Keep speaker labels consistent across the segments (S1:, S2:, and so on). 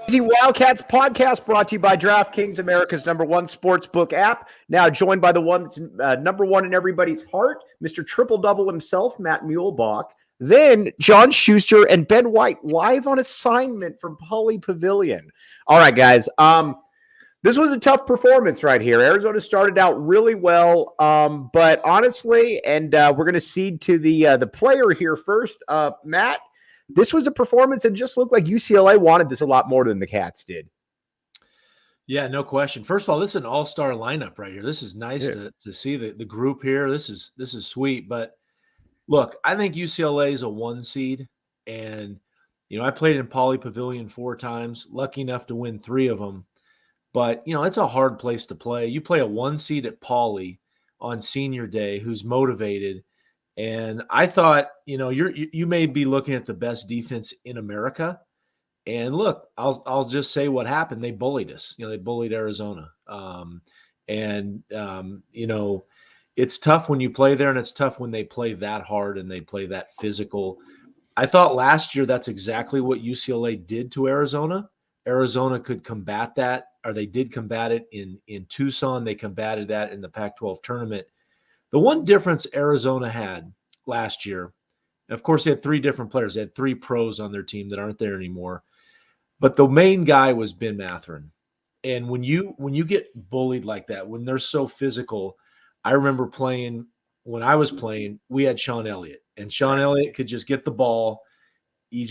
S1: The Wildcats podcast brought to you by DraftKings, America's #1 sportsbook app. Now joined by the one that's number one in everybody's heart, Mr. Triple Double himself, Matt Muehlbach. Then John Schuster and Ben White live on assignment from Pauley Pavilion. All right, guys. This was a tough performance right here. Arizona started out really well, but honestly, and we're going to cede to the player here first, Matt. This was a performance that just looked like UCLA wanted this a lot more than the Cats did.
S2: Yeah, no question. First of all, this is an all-star lineup right here. This is nice to see the group here. This is sweet. But look, I think UCLA is a 1 seed. And, I played in Pauley Pavilion 4 times, lucky enough to win 3 of them. But, it's a hard place to play. You play a 1 seed at Pauley on senior day who's motivated. And I thought, you may be looking at the best defense in America. And look, I'll just say what happened. They bullied us. They bullied Arizona. It's tough when you play there, and it's tough when they play that hard and they play that physical. I thought last year that's exactly what UCLA did to Arizona. Arizona could combat that, or they did combat it in Tucson. They combated that in the Pac-12 tournament. The one difference Arizona had last year, of course, they had 3 different players. They had 3 pros on their team that aren't there anymore. But the main guy was Ben Mathurin. And when you get bullied like that, when they're so physical, I remember when I was playing, we had Sean Elliott. And Sean Elliott could just get the ball. He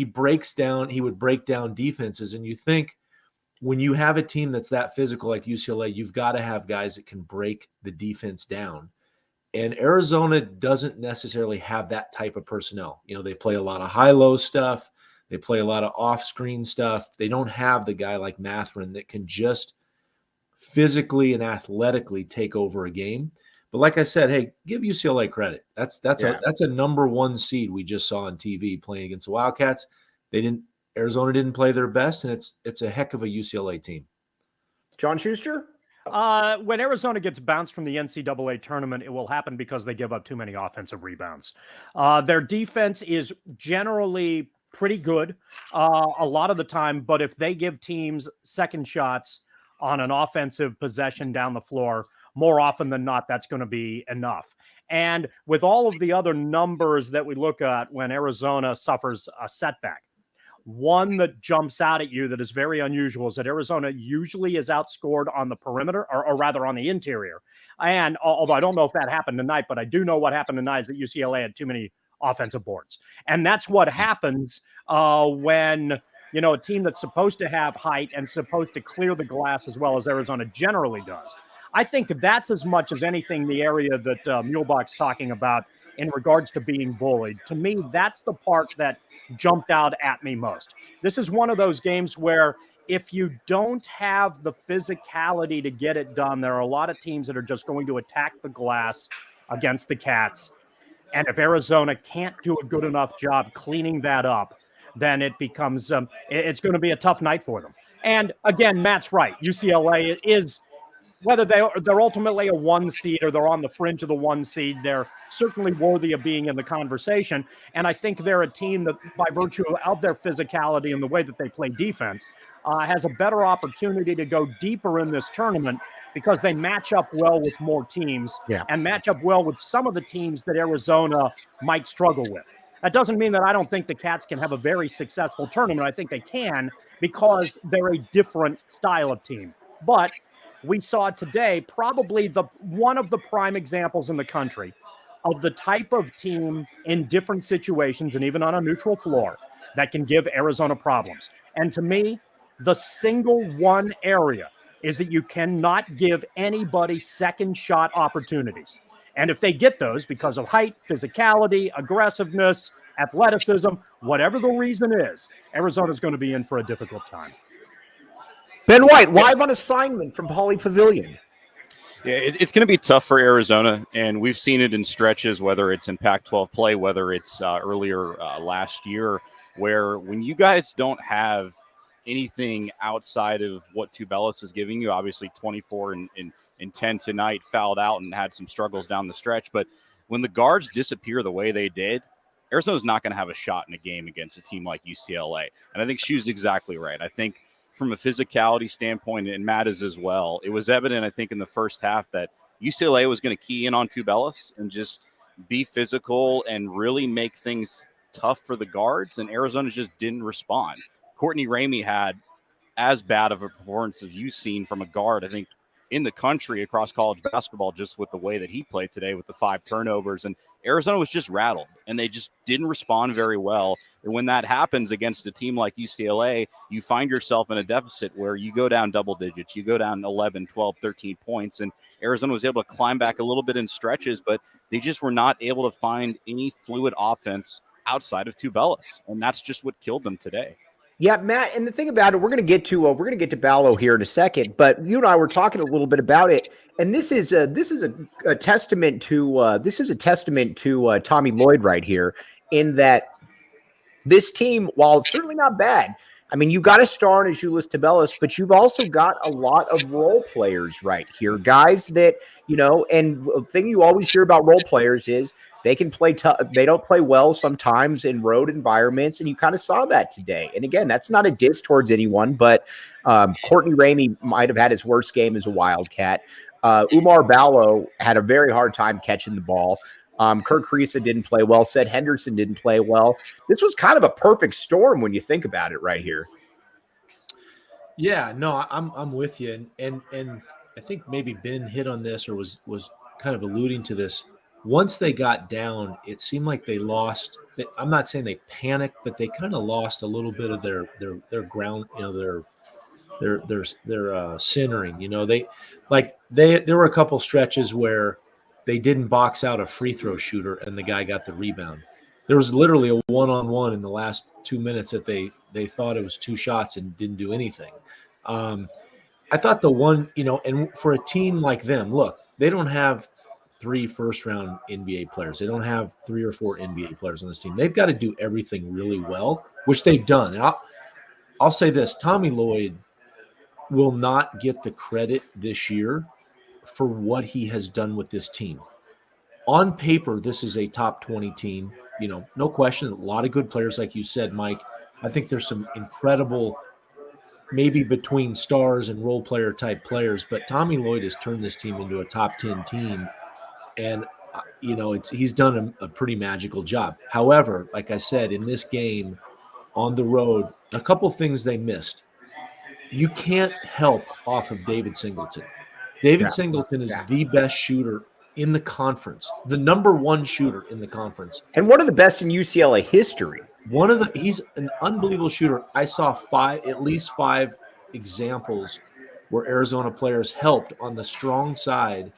S2: would break down defenses. And you think when you have a team that's that physical like UCLA, you've got to have guys that can break the defense down. And Arizona doesn't necessarily have that type of personnel. They play a lot of high-low stuff. They play a lot of off-screen stuff. They don't have the guy like Mathurin that can just physically and athletically take over a game. But like I said, hey, give UCLA credit. That's a number 1 seed we just saw on TV playing against the Wildcats. Arizona didn't play their best, and it's a heck of a UCLA team.
S1: John Schuster?
S3: When Arizona gets bounced from the NCAA tournament, it will happen because they give up too many offensive rebounds. Their defense is generally pretty good a lot of the time, but if they give teams second shots on an offensive possession down the floor, more often than not, that's going to be enough. And with all of the other numbers that we look at when Arizona suffers a setback, one that jumps out at you that is very unusual is that Arizona usually is outscored on the perimeter, or rather on the interior. And although I don't know if that happened tonight, but I do know what happened tonight is that UCLA had too many offensive boards. And that's what happens when, a team that's supposed to have height and supposed to clear the glass as well as Arizona generally does. I think that's as much as anything the area that Muehlbach's talking about in regards to being bullied. To me, that's the part that jumped out at me most. This is one of those games where if you don't have the physicality to get it done, there are a lot of teams that are just going to attack the glass against the Cats. And if Arizona can't do a good enough job cleaning that up, then it becomes it's going to be a tough night for them. And again, Matt's right. UCLA is, whether they're ultimately a 1 seed or they're on the fringe of the 1 seed, they're certainly worthy of being in the conversation. And I think they're a team that, by virtue of their physicality and the way that they play defense, has a better opportunity to go deeper in this tournament because they match up well with more teams and match up well with some of the teams that Arizona might struggle with. That doesn't mean that I don't think the Cats can have a very successful tournament. I think they can because they're a different style of team. But we saw today probably one of the prime examples in the country of the type of team in different situations and even on a neutral floor that can give Arizona problems. And to me, the single one area is that you cannot give anybody second shot opportunities. And if they get those because of height, physicality, aggressiveness, athleticism, whatever the reason is, Arizona's going to be in for a difficult time.
S1: Ben White, live on assignment from Pauley Pavilion.
S4: Yeah, it's going to be tough for Arizona, and we've seen it in stretches, whether it's in Pac-12 play, whether it's earlier last year, where when you guys don't have anything outside of what Tubelis is giving you, obviously 24 and 10 tonight, fouled out and had some struggles down the stretch. But when the guards disappear the way they did, Arizona's not going to have a shot in a game against a team like UCLA. And I think Shu's exactly right. I think from a physicality standpoint, and Matt is as well. It was evident, I think, in the first half that UCLA was going to key in on Tubelis and just be physical and really make things tough for the guards, and Arizona just didn't respond. Courtney Ramey had as bad of a performance as you've seen from a guard, I think, in the country across college basketball, just with the way that he played today with the 5 turnovers. And Arizona was just rattled, and they just didn't respond very well. And when that happens against a team like UCLA, you find yourself in a deficit where you go down double digits, you go down 11, 12, 13 points, and Arizona was able to climb back a little bit in stretches, but they just were not able to find any fluid offense outside of Tubelis, and that's just what killed them today.
S1: Yeah, Matt, and the thing about it, we're going to get to Ballo here in a second, but you and I were talking a little bit about it, and this is a testament to Tommy Lloyd right here, in that this team, while it's certainly not bad, I mean, you got a star in Ąžuolas Tubelis, but you've also got a lot of role players right here, guys that, you know, and the thing you always hear about role players is they can play tough. They don't play well sometimes in road environments, and you kind of saw that today. And again, that's not a diss towards anyone, but Courtney Ramey might have had his worst game as a Wildcat. Oumar Ballo had a very hard time catching the ball. Kriisa didn't play well. Seth Henderson didn't play well. This was kind of a perfect storm when you think about it right here.
S2: Yeah, no, I'm with you, and I think maybe Ben hit on this or was kind of alluding to this. Once they got down, it seemed like they lost. I'm not saying they panicked, but they kind of lost a little bit of their ground, you know, their centering. You know, there were a couple stretches where they didn't box out a free throw shooter and the guy got the rebound. There was literally a one-on-one in the last 2 minutes that they thought it was 2 shots and didn't do anything. I thought the one, you know, and for a team like them, look, they don't have 3 first-round NBA players. They don't have 3 or 4 NBA players on this team. They've got to do everything really well, which they've done. And I'll say this, Tommy Lloyd will not get the credit this year for what he has done with this team. On paper, this is a top 20 team, you know, no question. A lot of good players, like you said, Mike. I think there's some incredible, maybe between stars and role player type players, but Tommy Lloyd has turned this team into a top 10 team. And, you know, he's done a pretty magical job. However, like I said, in this game on the road, a couple things they missed. You can't help off of David Singleton. David Singleton is the best shooter in the conference, the number 1 shooter in the conference.
S1: And one of the best in UCLA history.
S2: He's an unbelievable shooter. I saw at least 5 examples where Arizona players helped on the strong side.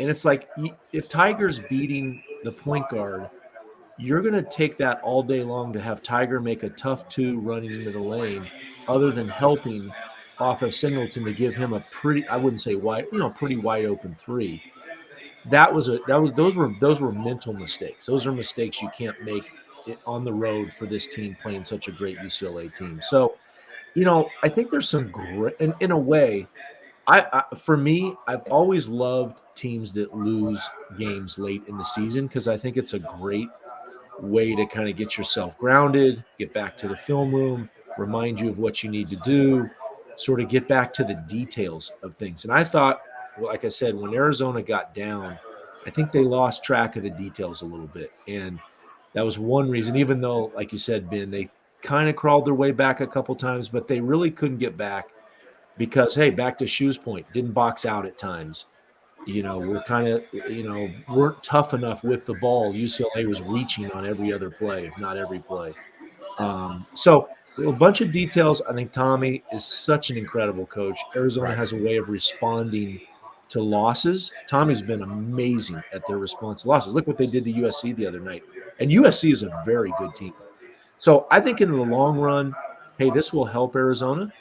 S2: And it's like, if Tyger's beating the point guard, you're going to take that all day long to have Tyger make a tough 2 running into the lane, other than helping off of Singleton to give him a pretty, I wouldn't say wide, you know, pretty wide open 3. Those were mental mistakes. Those are mistakes you can't make on the road for this team playing such a great UCLA team. So, you know, I think there's some great, in a way, for me, I've always loved teams that lose games late in the season, because I think it's a great way to kind of get yourself grounded, get back to the film room, remind you of what you need to do, sort of get back to the details of things. And I thought, like I said, when Arizona got down, I think they lost track of the details a little bit. And that was one reason, even though, like you said, Ben, they kind of crawled their way back a couple times, but they really couldn't get back because, hey, back to Shu's point, didn't box out at times. You know, we're kind of, you know, weren't tough enough with the ball. UCLA was reaching on every other play, if not every play. So a bunch of details. I think Tommy is such an incredible coach. Arizona has a way of responding to losses. Tommy's been amazing at their response to losses. Look what they did to USC the other night. And USC is a very good team. So I think in the long run, hey, this will help Arizona.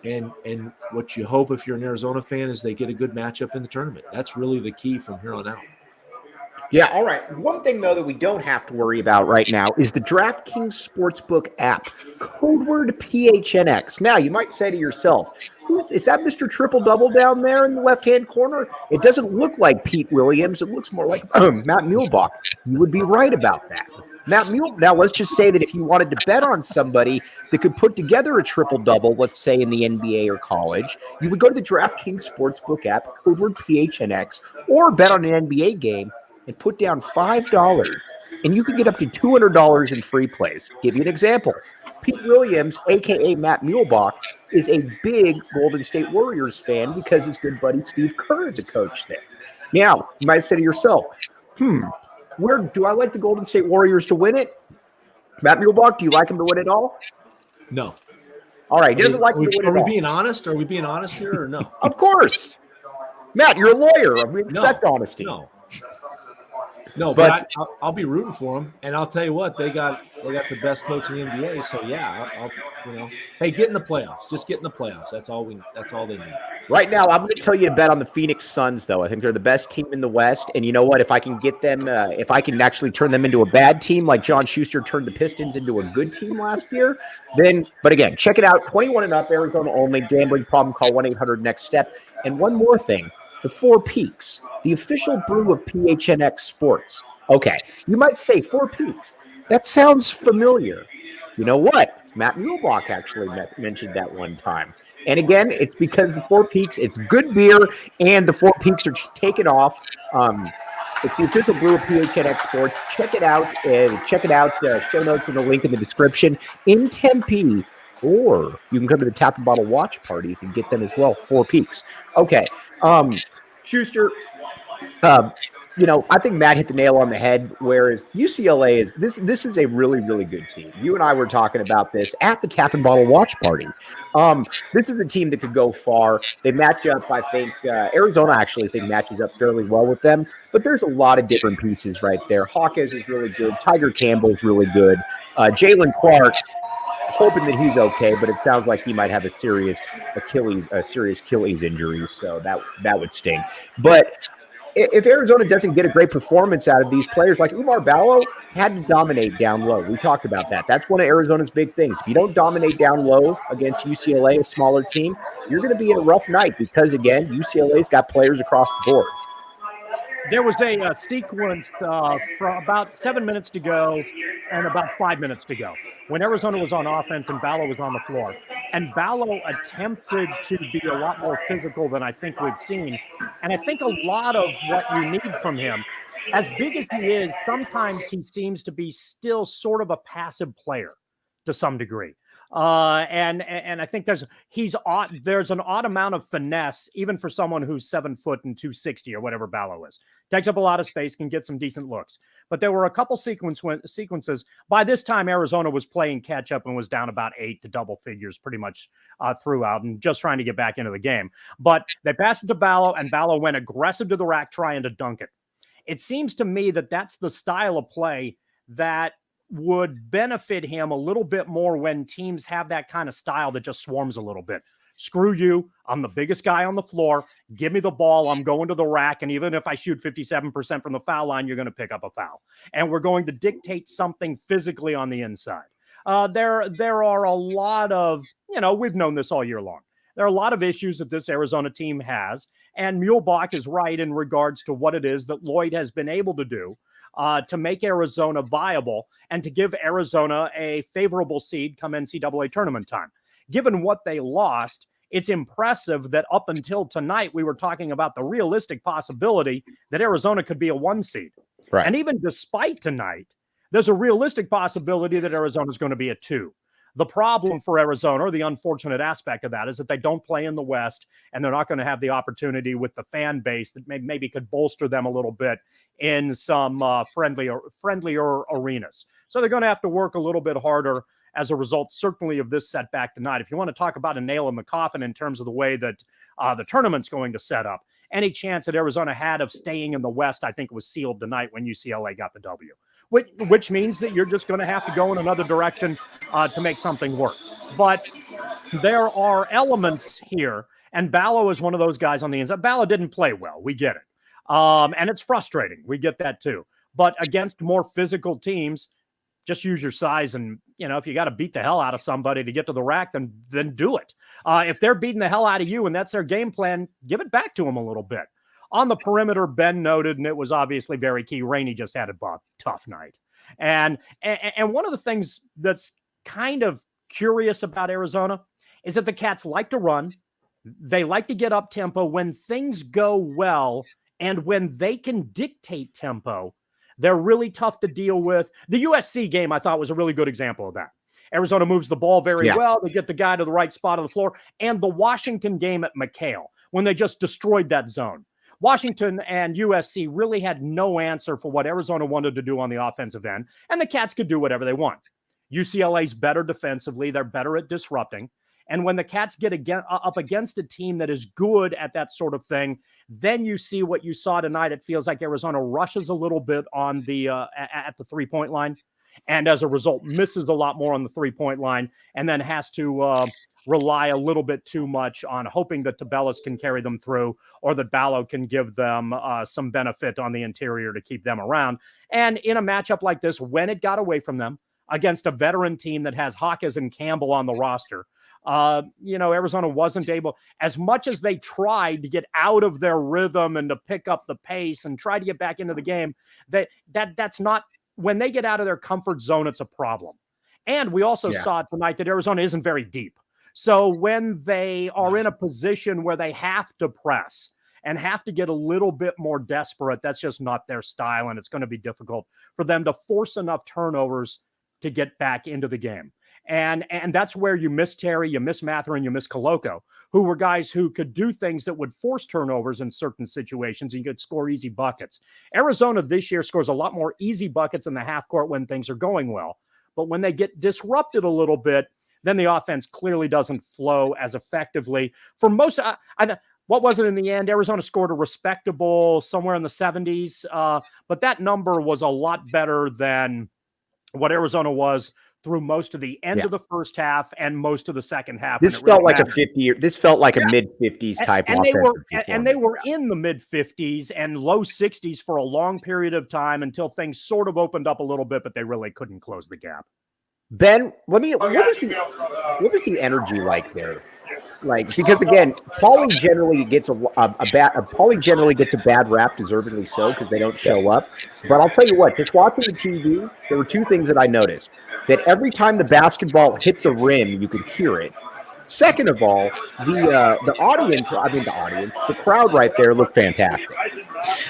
S2: And what you hope if you're an Arizona fan is they get a good matchup in the tournament. That's really the key from here on out.
S1: Yeah, all right. One thing, though, that we don't have to worry about right now is the DraftKings Sportsbook app, code word PHNX. Now, you might say to yourself, is that Mr. Triple-Double down there in the left-hand corner? It doesn't look like Pete Williams. It looks more like Matt Muehlbach. You would be right about that. Matt Mule, now let's just say that if you wanted to bet on somebody that could put together a triple-double, let's say in the NBA or college, you would go to the DraftKings Sportsbook app, code word PHNX, or bet on an NBA game and put down $5, and you could get up to $200 in free plays. Give you an example. Pete Williams, a.k.a. Matt Muehlbach, is a big Golden State Warriors fan because his good buddy Steve Kerr is a coach there. Now, you might say to yourself, where do I like the Golden State Warriors to win it? Matt Muehlbach, do you like him to win it all?
S2: No.
S1: All right, he doesn't like him to win it all.
S2: Are we being honest? Are we being honest here or no?
S1: Of course. Matt, you're a lawyer. We expect honesty.
S2: No, but I'll be rooting for them, and I'll tell you what, they got the best coach in the NBA. So yeah, I'll hey, get in the playoffs. Just get in the playoffs. That's all they need. Right now, I'm going to tell you to bet on the Phoenix Suns, though. I think they're the best team in the West, and you know what? If I can get them, if I can actually turn them into a bad team, like John Schuster turned the Pistons into a good team last year, then. But again, check it out. 21 and up, Arizona only. Gambling problem? Call 1-800-NEXT-STEP. And one more thing. The Four Peaks, the official brew of PHNX Sports. Okay, you might say Four Peaks. That sounds familiar. You know what? Matt Muehlbach actually mentioned that one time. And again, it's because the Four Peaks, it's good beer, and the Four Peaks are taking off. It's the official brew of PHNX Sports. Check it out. Show notes in the link in the description. In Tempe, or you can come to the Tap and Bottle watch parties and get them as well. Four Peaks. Okay. Schuster, I think Matt hit the nail on the head, whereas UCLA is this is a really, really good team. You and I were talking about this at the Tap and Bottle watch party. This is a team that could go far. They match up, I think, Arizona actually matches up fairly well with them, but there's a lot of different pieces right there. Jaquez is really good. Tyger Campbell is really good. Jalen Clark, hoping that he's okay, but it sounds like he might have a serious Achilles injury, so that would sting. But if Arizona doesn't get a great performance out of these players, like Oumar Ballo had to dominate down low. We talked about that. That's one of Arizona's big things. If you don't dominate down low against UCLA, a smaller team, you're going to be in a rough night because, again, UCLA's got players across the board.
S3: There was a sequence for about 7 minutes to go and about 5 minutes to go when Arizona was on offense and Ballo was on the floor. And Ballo attempted to be a lot more physical than I think we've seen. And I think a lot of what you need from him, as big as he is, sometimes he seems to be still sort of a passive player to some degree. And I think there's an odd amount of finesse, even for someone who's 7 foot and 260 or whatever Ballo is. Takes up a lot of space, can get some decent looks. But there were a couple sequences. By this time, Arizona was playing catch up and was down about 8 to double figures pretty much throughout and just trying to get back into the game. But they passed it to Ballo, and Ballo went aggressive to the rack trying to dunk it. It seems to me that that's the style of play that would benefit him a little bit more when teams have that kind of style that just swarms a little bit. Screw you. I'm the biggest guy on the floor. Give me the ball. I'm going to the rack. And even if I shoot 57% from the foul line, you're going to pick up a foul. And we're going to dictate something physically on the inside. There are a lot of, we've known this all year long. There are a lot of issues that this Arizona team has. And Muehlbach is right in regards to what it is that Lloyd has been able to do to make Arizona viable and to give Arizona a favorable seed come NCAA tournament time. Given what they lost, it's impressive that up until tonight, we were talking about the realistic possibility that Arizona could be a 1 seed. Right. And even despite tonight, there's a realistic possibility that Arizona is going to be a 2. The problem for Arizona, or the unfortunate aspect of that, is that they don't play in the West, and they're not going to have the opportunity with the fan base that maybe could bolster them a little bit in some friendlier arenas. So they're going to have to work a little bit harder as a result, certainly, of this setback tonight. If you want to talk about a nail in the coffin in terms of the way that the tournament's going to set up, any chance that Arizona had of staying in the West, I think, was sealed tonight when UCLA got the W. Which means that you're just going to have to go in another direction to make something work. But there are elements here, and Ballo is one of those guys on the inside. Ballo didn't play well. We get it. And it's frustrating. We get that too. But against more physical teams, just use your size. And, if you got to beat the hell out of somebody to get to the rack, then do it. If they're beating the hell out of you and that's their game plan, give it back to them a little bit. On the perimeter, Ben noted, and it was obviously very key, Ramey just had a tough night. And one of the things that's kind of curious about Arizona is that the Cats like to run. They like to get up tempo when things go well, and when they can dictate tempo, they're really tough to deal with. The USC game, I thought, was a really good example of that. Arizona moves the ball very well. They get the guy to the right spot of the floor. And the Washington game at McHale, when they just destroyed that zone. Washington and USC really had no answer for what Arizona wanted to do on the offensive end, and the Cats could do whatever they want. UCLA's better defensively. They're better at disrupting. And when the Cats get up against a team that is good at that sort of thing, then you see what you saw tonight. It feels like Arizona rushes a little bit on the at the three-point line, and as a result, misses a lot more on the three-point line, and then has to rely a little bit too much on hoping that Tubelis can carry them through, or that Ballo can give them some benefit on the interior to keep them around. And in a matchup like this, when it got away from them against a veteran team that has Jaquez and Campbell on the roster, Arizona wasn't able, as much as they tried to get out of their rhythm and to pick up the pace and try to get back into the game, that's not, when they get out of their comfort zone, it's a problem. And we also saw tonight that Arizona isn't very deep. So when they are in a position where they have to press and have to get a little bit more desperate, that's just not their style, and it's going to be difficult for them to force enough turnovers to get back into the game. And that's where you miss Terry, you miss Mathurin, you miss Koloko, who were guys who could do things that would force turnovers in certain situations, and you could score easy buckets. Arizona this year scores a lot more easy buckets in the half court when things are going well. But when they get disrupted a little bit, then the offense clearly doesn't flow as effectively. For most, what was it in the end? Arizona scored a respectable somewhere in the 70s, but that number was a lot better than what Arizona was through most of the end of the first half and most of the second half.
S1: This felt like a 50. This felt like a mid-50s type offense.
S3: And they were in the mid-50s and low 60s for a long period of time until things sort of opened up a little bit, but they really couldn't close the gap.
S1: Ben, what was the energy like there? Like, because again, Pauley generally gets a bad rap, deservedly so, because they don't show up. But I'll tell you what, just watching the TV, there were two things that I noticed. That every time the basketball hit the rim, you could hear it. Second of all, the crowd right there looked fantastic.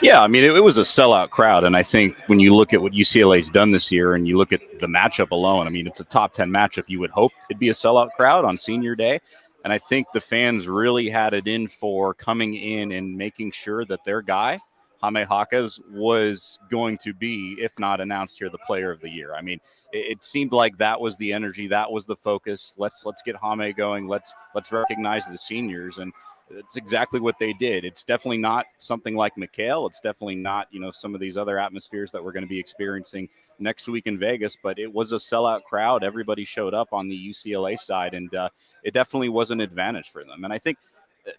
S4: Yeah, I mean, it was a sellout crowd, and I think when you look at what UCLA's done this year and you look at the matchup alone, I mean, it's a top 10 matchup. You would hope it'd be a sellout crowd on senior day, and I think the fans really had it in for coming in and making sure that their guy, Jaime Jaquez, was going to be, if not announced here, the player of the year. I mean, it seemed like that was the energy, that was the focus. Let's get Jaime going. Let's recognize the seniors, and it's exactly what they did. It's definitely not something like McHale. It's definitely not, some of these other atmospheres that we're going to be experiencing next week in Vegas, but it was a sellout crowd. Everybody showed up on the UCLA side, and it definitely was an advantage for them. And I think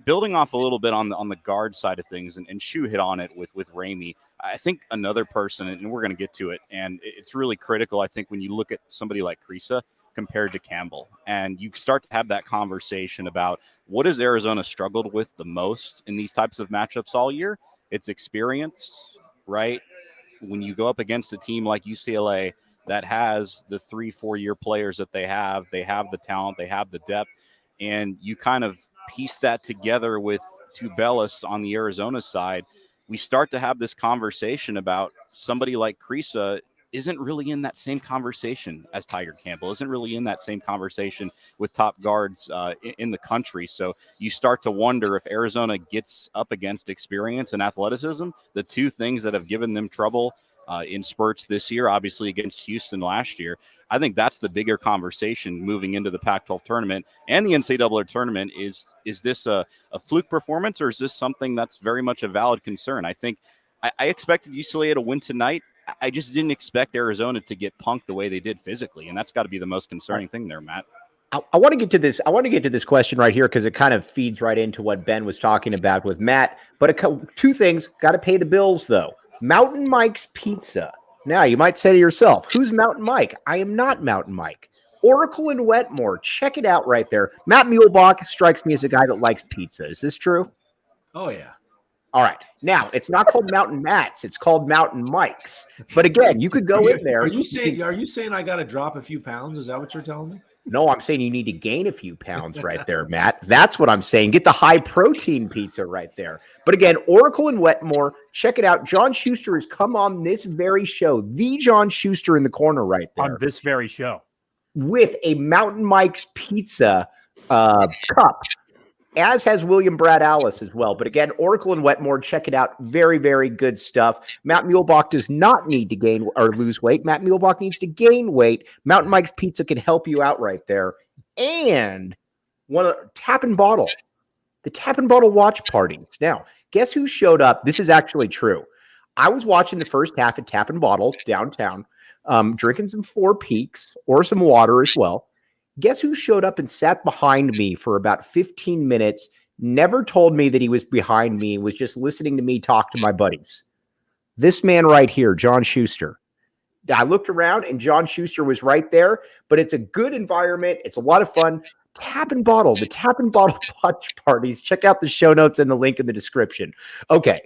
S4: building off a little bit on the guard side of things, and Shu hit on it with Ramey, I think another person, and we're going to get to it, and it's really critical, I think, when you look at somebody like Kriisa compared to Campbell, and you start to have that conversation about what has Arizona struggled with the most in these types of matchups all year. It's experience, right? When you go up against a team like UCLA that has the 3-4 year players that they have the talent, they have the depth, and you kind of piece that together with Tubelis on the Arizona side, we start to have this conversation about somebody like Kriisa isn't really in that same conversation as Tyger Campbell, isn't really in that same conversation with top guards in the country. So you start to wonder if Arizona gets up against experience and athleticism, the two things that have given them trouble in spurts this year, obviously against Houston last year. I think that's the bigger conversation moving into the Pac-12 tournament and the NCAA tournament. Is this a fluke performance, or is this something that's very much a valid concern? I think I expected UCLA to win tonight. I just didn't expect Arizona to get punked the way they did physically, and that's got to be the most concerning thing there, Matt.
S1: I want to get to this. I want to get to this question right here because it kind of feeds right into what Ben was talking about with Matt. But two things: got to pay the bills, though. Mountain Mike's Pizza. Now, you might say to yourself, who's Mountain Mike? I am not Mountain Mike. Oracle and Wetmore. Check it out right there. Matt Muehlbach strikes me as a guy that likes pizza. Is this true?
S2: Oh, yeah.
S1: All right. Now, it's not called Mountain Mats. It's called Mountain Mikes. But again, you could go in there.
S2: Are you saying I got to drop a few pounds? Is that what you're telling me?
S1: No, I'm saying you need to gain a few pounds right there, Matt. That's what I'm saying. Get the high protein pizza right there. But again, Oracle and Wetmore, check it out. John Schuster has come on this very show, the John Schuster in the corner right there.
S3: On this very show.
S1: With a Mountain Mike's pizza cup, as has William Brad Alice as well. But again, Oracle and Wetmore, check it out. Very, very good stuff. Matt Muehlbach does not need to gain or lose weight. Matt Muehlbach needs to gain weight. Mountain Mike's Pizza can help you out right there. And Tap and Bottle. The Tap and Bottle watch parties. Now, guess who showed up? This is actually true. I was watching the first half at Tap and Bottle downtown, drinking some Four Peaks or some water as well. Guess who showed up and sat behind me for about 15 minutes, never told me that he was behind me, was just listening to me talk to my buddies? This man right here, John Schuster. I looked around and John Schuster was right there, but it's a good environment. It's a lot of fun. Tap and Bottle, the Tap and Bottle watch parties. Check out the show notes and the link in the description. Okay,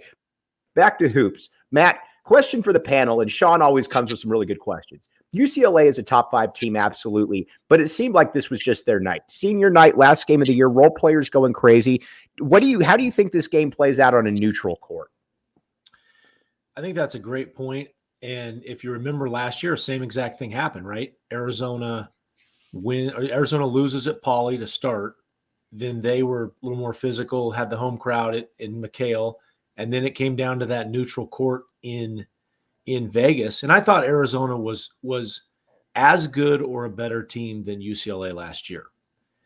S1: back to hoops. Matt, question for the panel, and Sean always comes with some really good questions. UCLA is a top 5 team, absolutely, but it seemed like this was just their night. Senior night, last game of the year, role players going crazy. How do you think this game plays out on a neutral court?
S2: I think that's a great point. And if you remember last year, same exact thing happened, right? Arizona loses at Pauley to start. Then they were a little more physical, had the home crowd in McHale, and then it came down to that neutral court in Vegas. And I thought Arizona was as good or a better team than UCLA last year.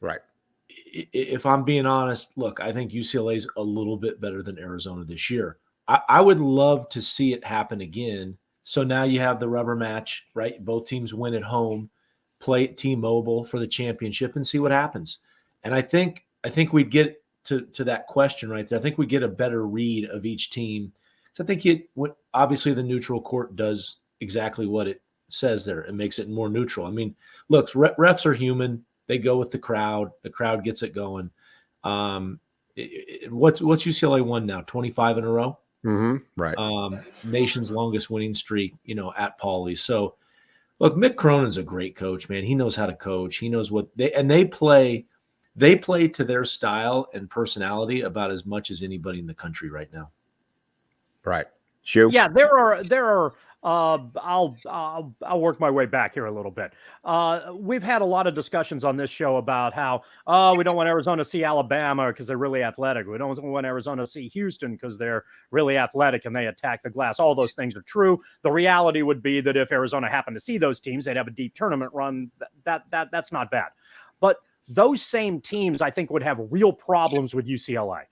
S1: Right.
S2: If I'm being honest, look, I think UCLA is a little bit better than Arizona this year. I would love to see it happen again. So now you have the rubber match, right? Both teams win at home, play at T-Mobile for the championship and see what happens. And I think we'd get to that question right there. I think we get a better read of each team. So I think obviously the neutral court does exactly what it says there. It makes it more neutral. I mean, look, refs are human. They go with the crowd. The crowd gets it going. What's UCLA won now? 25 in a row?
S1: Mm-hmm. Right.
S2: Nation's longest winning streak, at Pauley. So, look, Mick Cronin's a great coach, man. He knows how to coach. He knows what they play to their style and personality about as much as anybody in the country right now.
S1: Right. Sure.
S3: Yeah, there are. I'll work my way back here a little bit. We've had a lot of discussions on this show about how we don't want Arizona to see Alabama because they're really athletic. We don't want Arizona to see Houston because they're really athletic and they attack the glass. All those things are true. The reality would be that if Arizona happened to see those teams, they'd have a deep tournament run. That's not bad. But those same teams, I think, would have real problems with UCLA.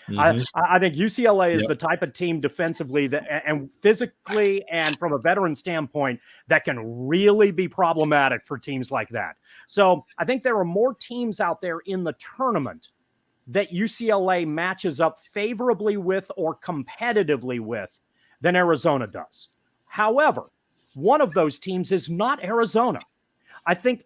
S3: Mm-hmm. I think UCLA is the type of team defensively and physically and from a veteran standpoint that can really be problematic for teams like that. So I think there are more teams out there in the tournament that UCLA matches up favorably with or competitively with than Arizona does. However, one of those teams is not Arizona. I think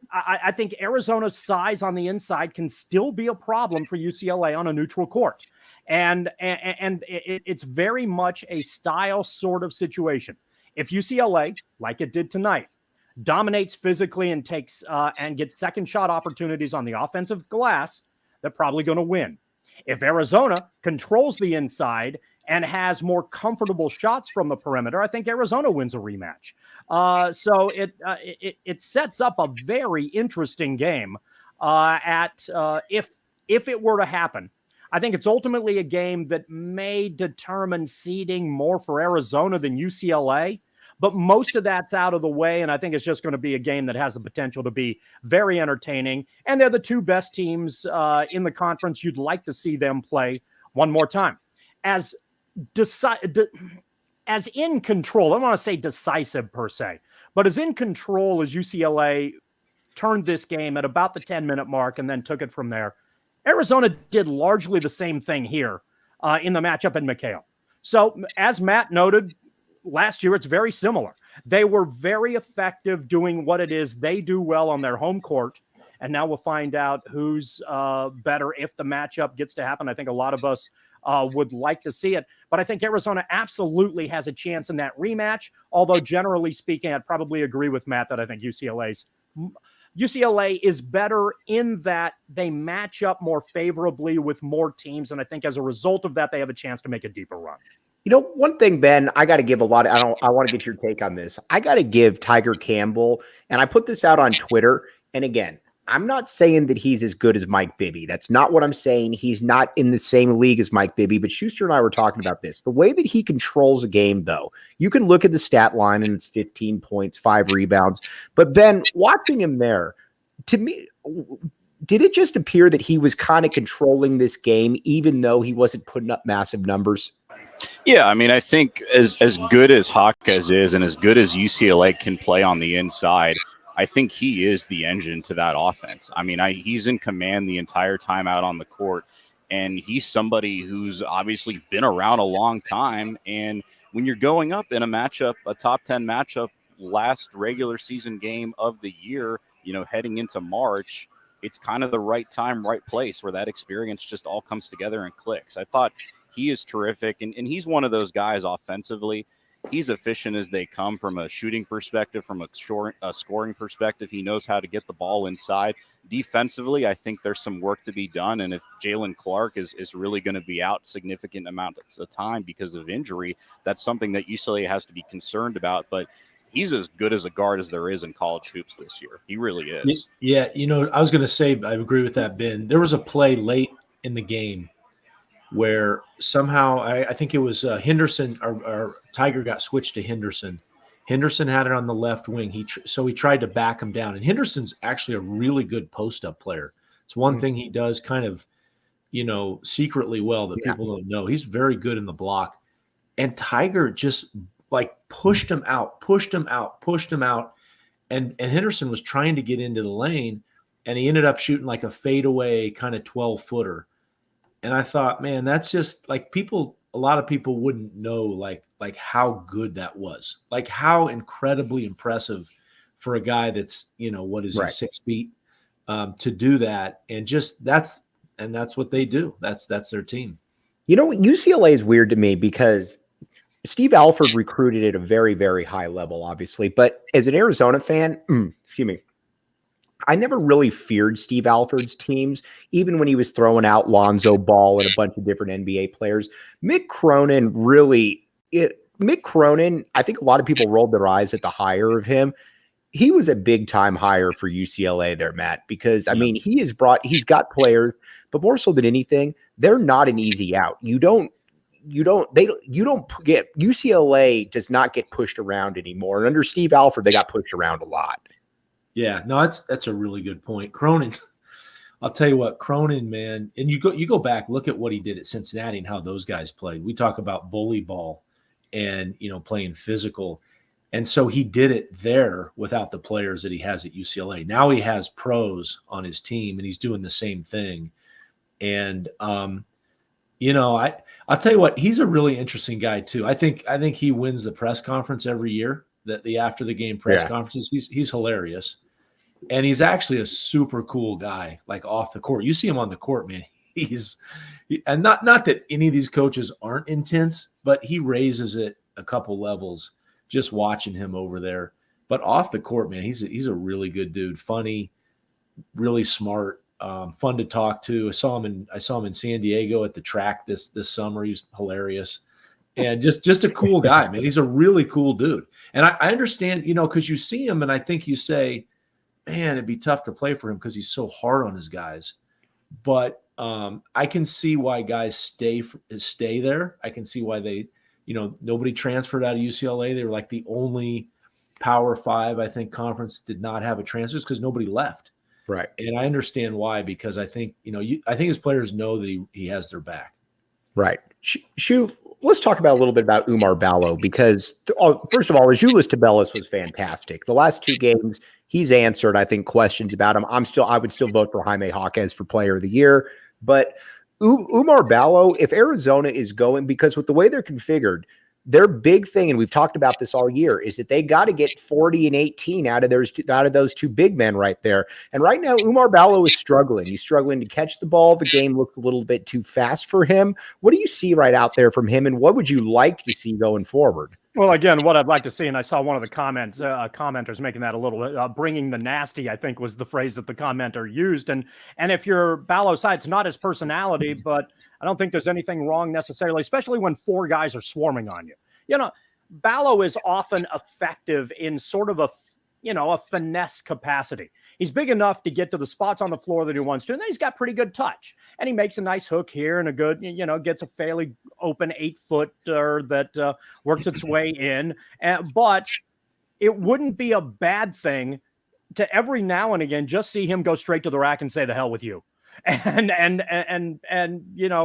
S3: Arizona's size on the inside can still be a problem for UCLA on a neutral court. And it's very much a style sort of situation. If UCLA, like it did tonight, dominates physically and takes and gets second shot opportunities on the offensive glass, they're probably going to win. If Arizona controls the inside and has more comfortable shots from the perimeter, I think Arizona wins a rematch. So it sets up a very interesting game. If it were to happen, I think it's ultimately a game that may determine seeding more for Arizona than UCLA, but most of that's out of the way, and I think it's just going to be a game that has the potential to be very entertaining, and they're the two best teams in the conference. You'd like to see them play one more time. As in control, I don't want to say decisive per se, but as in control as UCLA turned this game at about the 10-minute mark and then took it from there, Arizona did largely the same thing here in the matchup in McHale. So as Matt noted, last year it's very similar. They were very effective doing what it is they do well on their home court, and now we'll find out who's better if the matchup gets to happen. I think a lot of us would like to see it. But I think Arizona absolutely has a chance in that rematch. Although generally speaking, I'd probably agree with Matt that I think UCLA is better in that they match up more favorably with more teams. And I think as a result of that, they have a chance to make a deeper run.
S1: You know, one thing, Ben, I got to give a lot of, I want to get your take on this. I got to give Tyger Campbell, and I put this out on Twitter. And again, I'm not saying that he's as good as Mike Bibby. That's not what I'm saying. He's not in the same league as Mike Bibby, but Schuster and I were talking about this. The way that he controls a game, though, you can look at the stat line and it's 15 points, 5 rebounds. But Ben, watching him there, to me, did it just appear that he was kind of controlling this game, even though he wasn't putting up massive numbers?
S4: Yeah, I mean, I think as good as Jaquez is and as good as UCLA can play on the inside, I think he is the engine to that offense. I mean, he's in command the entire time out on the court, and he's somebody who's obviously been around a long time. And when you're going up in a matchup, a top 10 matchup, last regular season game of the year, you know, heading into March, it's kind of the right time, right place where that experience just all comes together and clicks. I thought he is terrific, and he's one of those guys offensively. He's efficient as they come from a shooting perspective, from a scoring perspective. He knows how to get the ball inside. Defensively, I think there's some work to be done. And if Jalen Clark is really going to be out significant amounts of time because of injury, that's something that UCLA has to be concerned about. But he's as good as a guard as there is in college hoops this year. He really is.
S2: Yeah, you know, I was going to say, I agree with that, Ben. There was a play late in the game where somehow I think it was Henderson or Tyger got switched to Henderson. Henderson had it on the left wing. So he tried to back him down. And Henderson's actually a really good post-up player. It's one thing he does kind of, you know, secretly well that people don't know. He's very good in the block. And Tyger just like pushed him out. And Henderson was trying to get into the lane, and he ended up shooting like a fadeaway kind of 12-footer. And I thought, man, that's just like a lot of people wouldn't know like how good that was, like how incredibly impressive for a guy that's, you know, what is he, 6 feet, to do that. And just that's what they do. That's their team.
S1: You know, UCLA is weird to me because Steve Alford recruited at a very, very high level, obviously. But as an Arizona fan, I never really feared Steve Alford's teams, even when he was throwing out Lonzo Ball and a bunch of different NBA players. Mick Cronin, I think a lot of people rolled their eyes at the hire of him. He was a big time hire for UCLA there, Matt, because I mean, he's got players, but more so than anything, they're not an easy out. UCLA does not get pushed around anymore. And under Steve Alford, they got pushed around a lot.
S2: Yeah, no, that's a really good point. Cronin, I'll tell you what, Cronin, man, and you go back, look at what he did at Cincinnati and how those guys played. We talk about bully ball and, you know, playing physical. And so he did it there without the players that he has at UCLA. Now he has pros on his team, and he's doing the same thing. And, you know, I'll tell you what, he's a really interesting guy too. I think he wins the press conference every year, the after the game press conferences. He's hilarious. And he's actually a super cool guy, like off the court. You see him on the court, man. And not that any of these coaches aren't intense, but he raises it a couple levels just watching him over there. But off the court, man, he's a really good dude. Funny, really smart, fun to talk to. I saw him in San Diego at the track this summer. He's hilarious. And just a cool guy, man. He's a really cool dude. And I understand, you know, because you see him and I think you say, man, it'd be tough to play for him because he's so hard on his guys. But I can see why guys stay there. I can see why they, you know, nobody transferred out of UCLA. They were like the only Power 5, I think, conference did not have a transfer because nobody left.
S1: Right.
S2: And I understand why, because I think, you know, I think his players know that he has their back.
S1: Right. Shu, let's talk about a little bit about Oumar Ballo, because first of all, Ąžuolas Tubelis was fantastic. The last 2 games, he's answered, I think, questions about him. I would still vote for Jaime Jaquez for Player of the Year, but Oumar Ballo, if Arizona is going, because with the way they're configured, their big thing, and we've talked about this all year, is that they got to get 40 and 18 out of those two big men right there. And right now, Oumar Ballo is struggling. He's struggling to catch the ball. The game looks a little bit too fast for him. What do you see right out there from him, and what would you like to see going forward?
S3: Well, again, what I'd like to see, and I saw one of the commenters making that a little bringing the nasty, I think was the phrase that the commenter used. And if you're Ballo's side, it's not his personality, but I don't think there's anything wrong necessarily, especially when four guys are swarming on you. You know, Ballo is often effective in sort of a finesse capacity. He's big enough to get to the spots on the floor that he wants to, and then he's got pretty good touch. And he makes a nice hook here and a good, gets a fairly open 8-footer that works its way in. But it wouldn't be a bad thing to every now and again just see him go straight to the rack and say, "The hell with you," and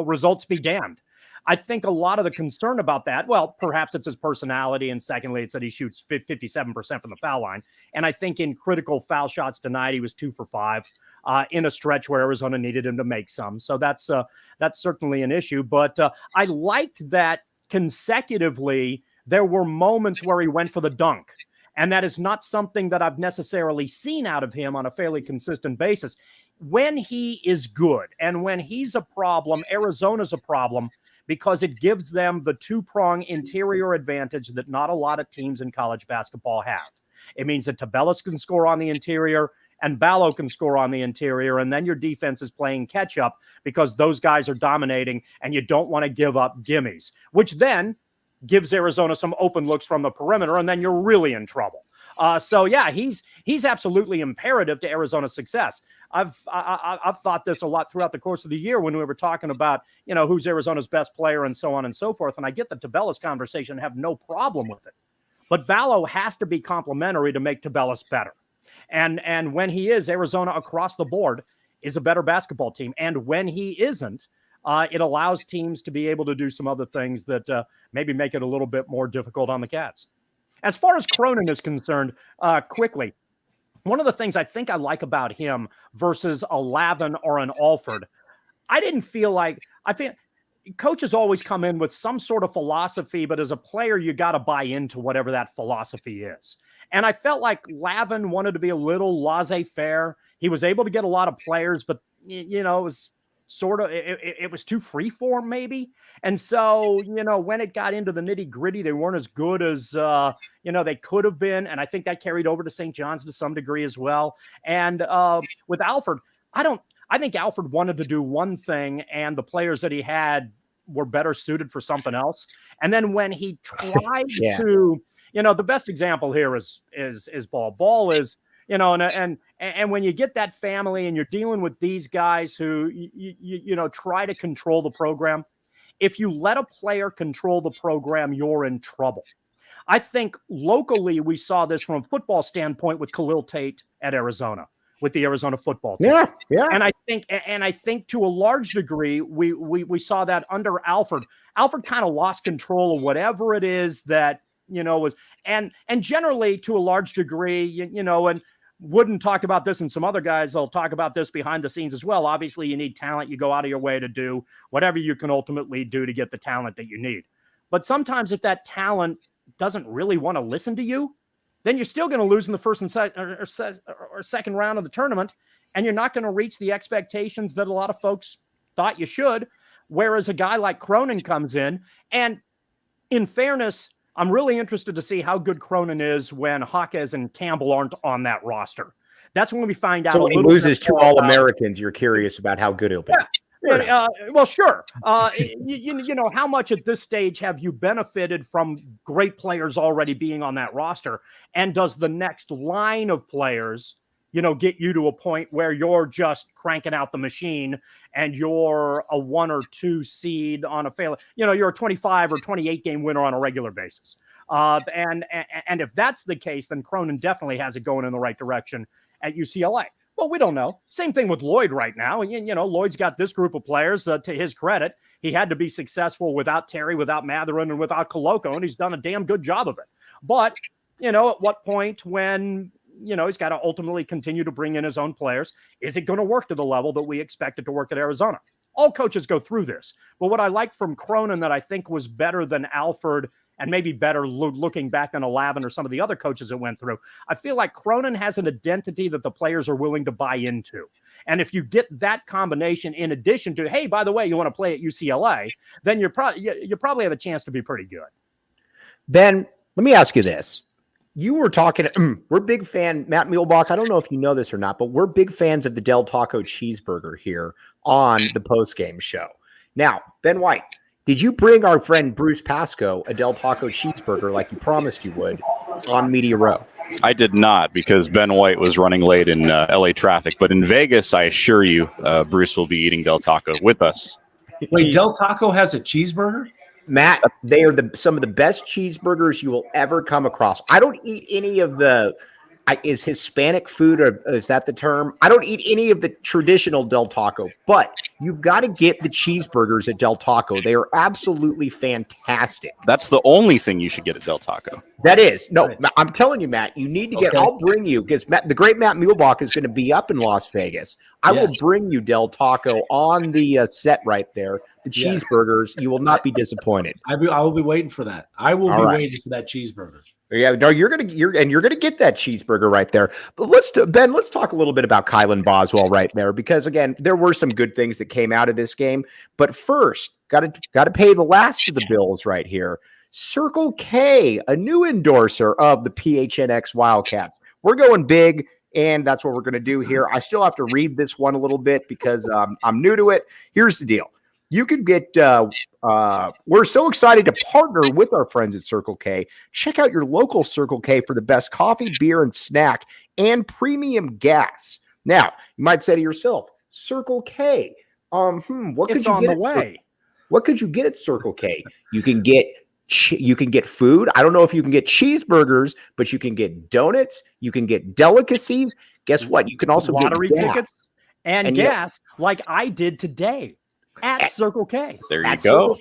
S3: results be damned. I think a lot of the concern about that, well, perhaps it's his personality, and secondly, it's that he shoots 57% from the foul line. And I think in critical foul shots tonight, he was 2 for 5 in a stretch where Arizona needed him to make some. So that's certainly an issue. But I liked that consecutively there were moments where he went for the dunk. And that is not something that I've necessarily seen out of him on a fairly consistent basis. When he is good and when he's a problem, Arizona's a problem, because it gives them the two-prong interior advantage that not a lot of teams in college basketball have. It means that Tubelis can score on the interior and Ballo can score on the interior, and then your defense is playing catch-up because those guys are dominating and you don't want to give up gimmies, which then gives Arizona some open looks from the perimeter, and then you're really in trouble. So yeah, he's absolutely imperative to Arizona's success. I've thought this a lot throughout the course of the year when we were talking about, who's Arizona's best player and so on and so forth. And I get the Tubelis conversation, have no problem with it. But Ballo has to be complementary to make Tubelis better. And when he is, Arizona across the board is a better basketball team. And when he isn't, it allows teams to be able to do some other things that maybe make it a little bit more difficult on the Cats. As far as Cronin is concerned, quickly, one of the things I think I like about him versus a Lavin or an Alford, I feel coaches always come in with some sort of philosophy, but as a player, you got to buy into whatever that philosophy is. And I felt like Lavin wanted to be a little laissez-faire. He was able to get a lot of players, but, it was sort of, it was too freeform maybe. And so, when it got into the nitty gritty, they weren't as good as, they could have been. And I think that carried over to St. John's to some degree as well. And with Alford, I think Alford wanted to do one thing and the players that he had were better suited for something else. And then when he tried to, the best example here is Ball. Ball is, and when you get that family and you're dealing with these guys who, try to control the program, if you let a player control the program, you're in trouble. I think locally we saw this from a football standpoint with Khalil Tate at Arizona, with the Arizona football team.
S1: Yeah.
S3: And I think to a large degree we saw that under Alford. Alford kind of lost control of whatever it is that was, and generally to a large degree, and Wooden talked about this, and some other guys will talk about this behind the scenes as well. Obviously, you need talent. You go out of your way to do whatever you can ultimately do to get the talent that you need. But sometimes if that talent doesn't really want to listen to you, then you're still going to lose in the first and second round of the tournament, and you're not going to reach the expectations that a lot of folks thought you should, whereas a guy like Cronin comes in, and in fairness, I'm really interested to see how good Cronin is when Jaquez and Campbell aren't on that roster. That's when we find out.
S1: So when he loses two All-Americans, you're curious about how good he'll be.
S3: Yeah. Well, sure. How much at this stage have you benefited from great players already being on that roster? And does the next line of players, get you to a point where you're just cranking out the machine and you're a 1 or 2 seed on a fail, you're a 25 or 28 game winner on a regular basis. And if that's the case, then Cronin definitely has it going in the right direction at UCLA. Well, we don't know. Same thing with Lloyd right now. Lloyd's got this group of players. To his credit, he had to be successful without Terry, without Mathurin, and without Koloko, and he's done a damn good job of it. But, at what point when, he's got to ultimately continue to bring in his own players, is it going to work to the level that we expect it to work at Arizona? All coaches go through this. But what I like from Cronin that I think was better than Alford and maybe better looking back than Alavin or some of the other coaches that went through. I feel like Cronin has an identity that the players are willing to buy into. And if you get that combination in addition to, hey, by the way, you want to play at UCLA, then you probably have a chance to be pretty good.
S1: Ben, let me ask you this. You were talking, we're big fan, Matt Muehlbach, I don't know if you know this or not, but we're big fans of the Del Taco cheeseburger here on the postgame show. Now, Ben White, did you bring our friend Bruce Pascoe a Del Taco cheeseburger like you promised you would on Media Row?
S4: I did not, because Ben White was running late in LA traffic. But in Vegas, I assure you, Bruce will be eating Del Taco with us.
S2: Wait, Del Taco has a cheeseburger?
S1: Matt, they are some of the best cheeseburgers you will ever come across. I don't eat any of the is Hispanic food, or is that the term? I don't eat any of the traditional Del Taco, but you've got to get the cheeseburgers at Del Taco. They are absolutely fantastic.
S4: That's the only thing you should get at Del Taco.
S1: That is. No, I'm telling you, Matt, you need to get, I'll bring you, because the great Matt Muehlbach is going to be up in Las Vegas. I will bring you Del Taco on the set right there. The cheeseburgers, you will not be disappointed.
S2: I will be waiting for that. I will be waiting for that cheeseburger.
S1: Yeah, no, you're gonna get that cheeseburger right there. But let's talk a little bit about Kylan Bosewell right there, because again, there were some good things that came out of this game. But first, got to pay the last of the bills right here. Circle K, a new endorser of the PHNX Wildcats. We're going big, and that's what we're going to do here. I still have to read this one a little bit because I'm new to it. Here's the deal. You can get, we're so excited to partner with our friends at Circle K. Check out your local Circle K for the best coffee, beer, and snack, and premium gas. Now, you might say to yourself, Circle K, what could you get? What could you get at Circle K? You can get food. I don't know if you can get cheeseburgers, but you can get donuts. You can get delicacies. Guess what? You can also
S3: lottery
S1: get
S3: tickets and gas, like I did today. At Circle K.
S4: There you go.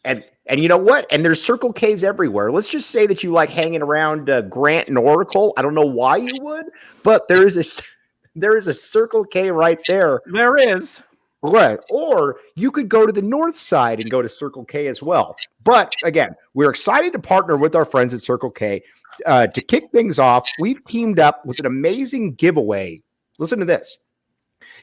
S1: And you know what? And there's Circle K's everywhere. Let's just say that you like hanging around Grant and Oracle. I don't know why you would, but there is a Circle K right there.
S3: There is.
S1: Right. Or you could go to the north side and go to Circle K as well. But again, we're excited to partner with our friends at Circle K. To kick things off, we've teamed up with an amazing giveaway. Listen to this.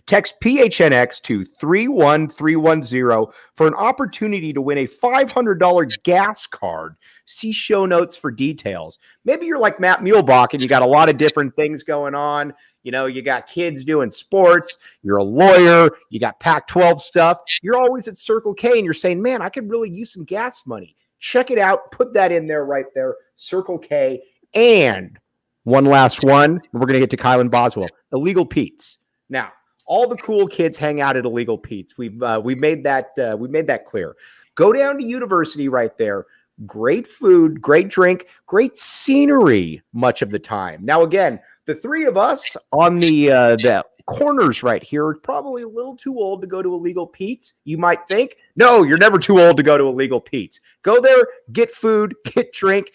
S1: Text PHNX to 31310 for an opportunity to win a $500 gas card. See show notes for details. Maybe you're like Matt Muehlbach and you got a lot of different things going on. You know, you got kids doing sports. You're a lawyer. You got Pac-12 stuff. You're always at Circle K and you're saying, man, I could really use some gas money. Check it out. Put that in there right there. Circle K. And one last one. We're going to get to Kylan Bosewell. Illegal Pete's. Now, all the cool kids hang out at Illegal Pete's. We made that clear. Go down to University right there. Great food, great drink, great scenery much of the time. Now, again, the three of us on the corners right here are probably a little too old to go to Illegal Pete's. You might think, no, you're never too old to go to Illegal Pete's. Go there, get food, get drink,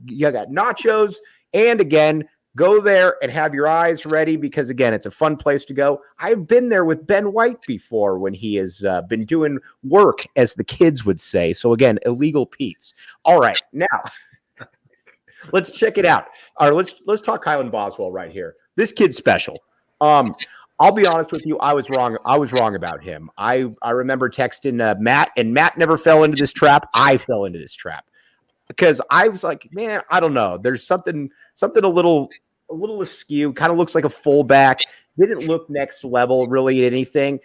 S1: you got nachos, and again, go there and have your eyes ready because, again, it's a fun place to go. I've been there with Ben White before when he has been doing work, as the kids would say. So, again, Illegal Pete's. All right, now let's check it out. All right, let's talk Kylan Bosewell right here. This kid's special. I'll be honest with you. I was wrong. I was wrong about him. I remember texting Matt, and Matt never fell into this trap. I fell into this trap because I was like, man, I don't know. There's something a little askew, kind of looks like a fullback. Didn't look next level really at anything.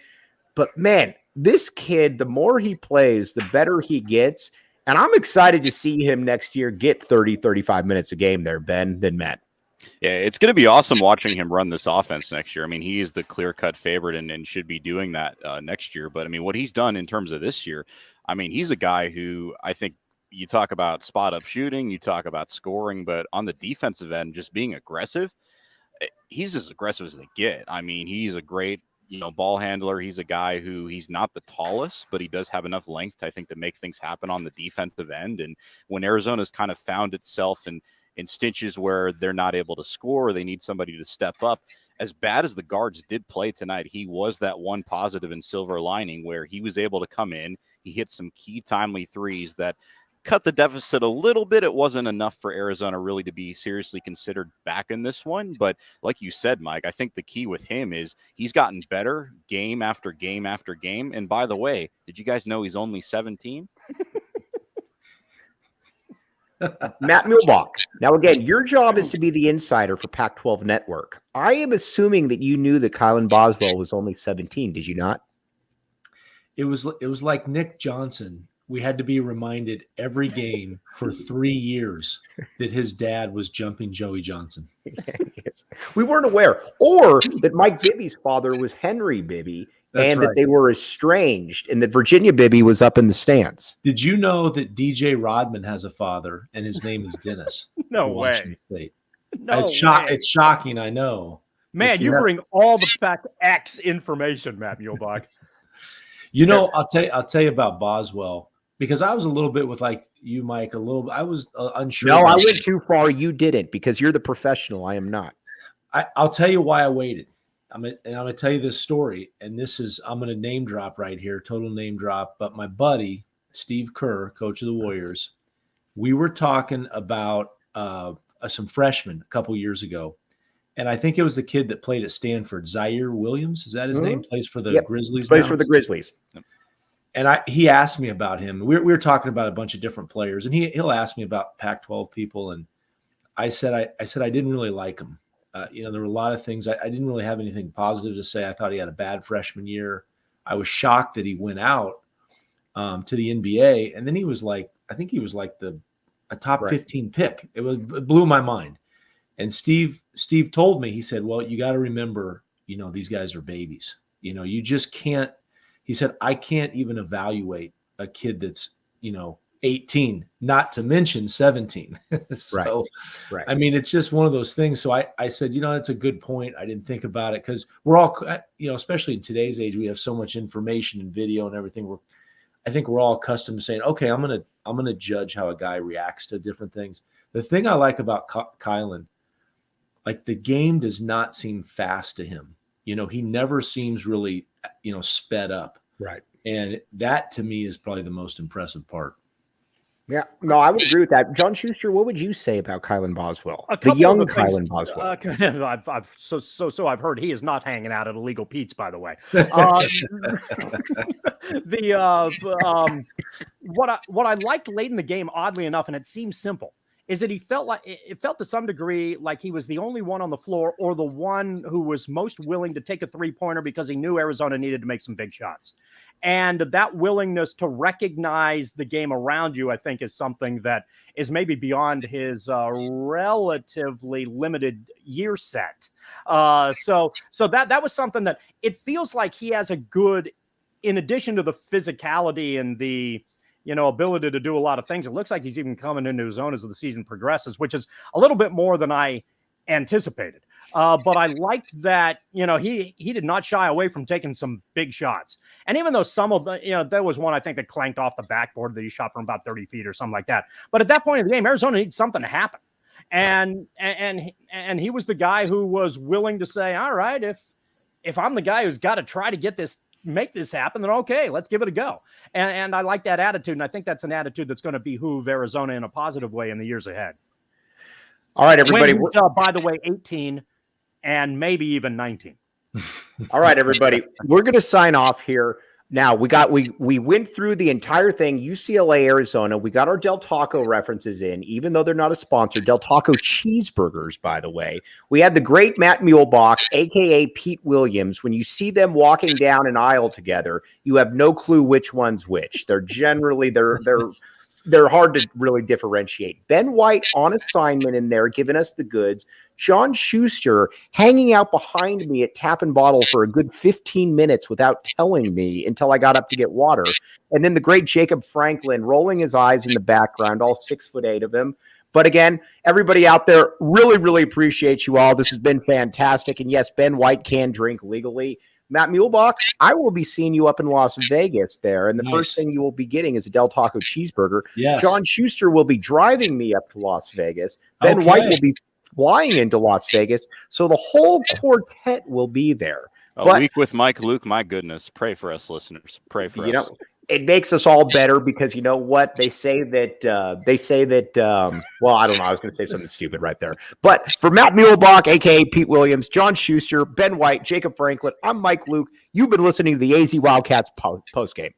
S1: But man, this kid, the more he plays, the better he gets. And I'm excited to see him next year get 30, 35 minutes a game there, Ben, than Matt.
S4: Yeah, it's going to be awesome watching him run this offense next year. I mean, he is the clear-cut favorite and should be doing that next year. But, I mean, what he's done in terms of this year, I mean, he's a guy who I think you talk about spot-up shooting, you talk about scoring, but on the defensive end, just being aggressive, he's as aggressive as they get. I mean, he's a great, ball handler. He's a guy who he's not the tallest, but he does have enough length, I think, to make things happen on the defensive end. And when Arizona's kind of found itself in stitches where they're not able to score, they need somebody to step up. As bad as the guards did play tonight, he was that one positive and silver lining where he was able to come in. He hit some key timely threes that cut the deficit a little bit. It wasn't enough for Arizona really to be seriously considered back in this one. But like you said, Mike, I think the key with him is he's gotten better game after game after game. And by the way, did you guys know he's only 17?
S1: Matt Muehlbach. Now, again, your job is to be the insider for Pac-12 Network. I am assuming that you knew that Kylan Bosewell was only 17. Did you not?
S2: It was like Nick Johnson. We had to be reminded every game for 3 years that his dad was jumping Joey Johnson.
S1: Yes. We weren't aware. Or that Mike Bibby's father was Henry Bibby,
S2: That's
S1: and
S2: right.
S1: that they were estranged, and that Virginia Bibby was up in the stands.
S2: Did you know that DJ Rodman has a father, and his name is Dennis?
S3: No
S2: from
S3: way.
S2: Washington State?
S3: No
S2: It's
S3: way.
S2: it's shocking, I know.
S3: Man,
S2: If
S3: you
S2: have-
S3: bring all the fact X information, Matt Muehlbach.
S2: You know, I'll tell you about Boswell, because I was a little bit with like you, Mike. I was unsure.
S1: No, I
S2: about
S1: went too far. You didn't, because you're the professional. I am not.
S2: I'll tell you why I waited. I'm gonna tell you this story, and I'm gonna name drop right here, total name drop. But my buddy Steve Kerr, coach of the Warriors, we were talking about some freshmen a couple years ago, and I think it was the kid that played at Stanford, Zaire Williams. Is that his name? Plays for the Grizzlies.
S1: Plays
S2: now?
S1: for the Grizzlies.
S2: And he asked me about him. We were talking about a bunch of different players, and he'll ask me about Pac-12 people, and I said I didn't really like him. There were a lot of things. I didn't really have anything positive to say. I thought he had a bad freshman year. I was shocked that he went out to the NBA, and then he was like, I think he was like a top 15 pick. It blew my mind. And Steve told me, he said, well, you got to remember, these guys are babies. You just can't. He said, I can't even evaluate a kid that's 18, not to mention 17. So,
S1: right.
S2: I mean, it's just one of those things. So I said, that's a good point. I didn't think about it, because we're all, especially in today's age, we have so much information and video and everything. I think we're all accustomed to saying, okay, I'm going to judge how a guy reacts to different things. The thing I like about Kylan, like, the game does not seem fast to him. He never seems really, sped up.
S1: Right.
S2: And that, to me, is probably the most impressive part.
S1: Yeah, no, I would agree with that. John Schuster, what would you say about Kylan Boswell,
S3: A
S1: the
S3: couple
S1: young
S3: of the things-
S1: Kylan Boswell?
S3: I've heard he is not hanging out at Illegal Pete's, by the way. What I liked late in the game, oddly enough, and it seems simple, is that it felt to some degree like he was the only one on the floor, or the one who was most willing to take a three-pointer, because he knew Arizona needed to make some big shots. And that willingness to recognize the game around you, I think, is something that is maybe beyond his relatively limited year set. So that was something that it feels like he has a good, in addition to the physicality and the ability to do a lot of things, it looks like he's even coming into his own as the season progresses, which is a little bit more than I anticipated. But I liked that, he did not shy away from taking some big shots. And even though some of the, there was one, I think, that clanked off the backboard that he shot from about 30 feet or something like that. But at that point in the game, Arizona needs something to happen. And he was the guy who was willing to say, all right, if I'm the guy who's got to try to make this happen, then okay, let's give it a go. And I like that attitude. And I think that's an attitude that's going to behoove Arizona in a positive way in the years ahead.
S1: All right, everybody.
S3: By the way, 18 and maybe even 19.
S1: All right, everybody. We're going to sign off here. Now, we went through the entire thing, UCLA, Arizona. We got our Del Taco references in, even though they're not a sponsor. Del Taco cheeseburgers, by the way. We had the great Matt Muehlbach, a.k.a. Pete Williams. When you see them walking down an aisle together, you have no clue which one's which. They're hard to really differentiate. Ben White on assignment in there, giving us the goods. John Schuster hanging out behind me at Tap and Bottle for a good 15 minutes without telling me until I got up to get water. And then the great Jacob Franklin rolling his eyes in the background, all 6'8" of him. But again, everybody out there, really, really appreciate you all. This has been fantastic. And yes, Ben White can drink legally. Matt Muehlbach, I will be seeing you up in Las Vegas there. And the first thing you will be getting is a Del Taco cheeseburger.
S2: Yes.
S1: John Schuster will be driving me up to Las Vegas. Ben White will be flying into Las Vegas. So the whole quartet will be there.
S4: A week with Mike Luke, my goodness. Pray for us, listeners. Pray for us.
S1: it makes us all better because you know what they say that well, I don't know. I was going to say something stupid right there. But for Matt Muehlbach, aka Pete Williams, John Schuster, Ben White, Jacob Franklin, I'm Mike Luke. You've been listening to the AZ Wildcats postgame.